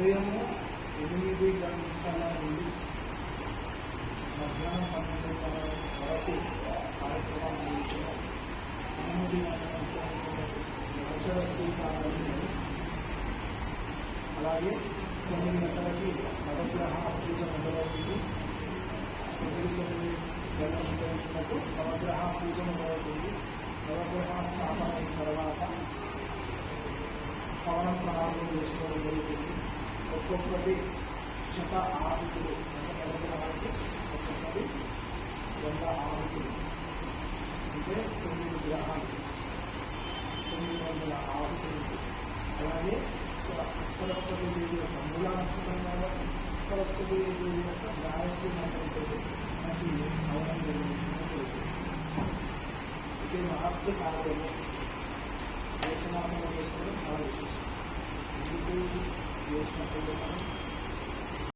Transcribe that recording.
ఉదయము 8 గంటల నుండి మధ్యాహ్నం 12 వరకు కార్యక్రమం నిర్వహించారు. 8 గంటల అక్షర స్వీకారాన్ని, అలాగే 9 గంటలకి నవగ్రహ పూజ మొదలవుతుంది. 9 గంటలకు నవగ్రహ పూజ మొదలవుతుంది. నవగ్రహ స్థాపన అయిన తర్వాత పవన ప్రారంభం చేసుకోవడం జరుగుతుంది. ఒక్కొక్కటి శత ఆహుతులు, నవగ్రహానికి ఒక్కొక్కటి 100 ఆహుతులు, అంటే 9 గ్రహాలు, 900 ఆహుతులు. అలాగే సరస్వతి దేవి యొక్క మూల నక్షత్రం కాబట్టి సరస్వతి దేవి యొక్క గాయత్రి మంత్రంతో మనకి అవడం జరుగుతుంది. ఇది మహత్వ కార్యము దేశమాసంలో చేసుకోవడం చాలా విశేషం. ఎందుకు చేసినప్పుడు మనం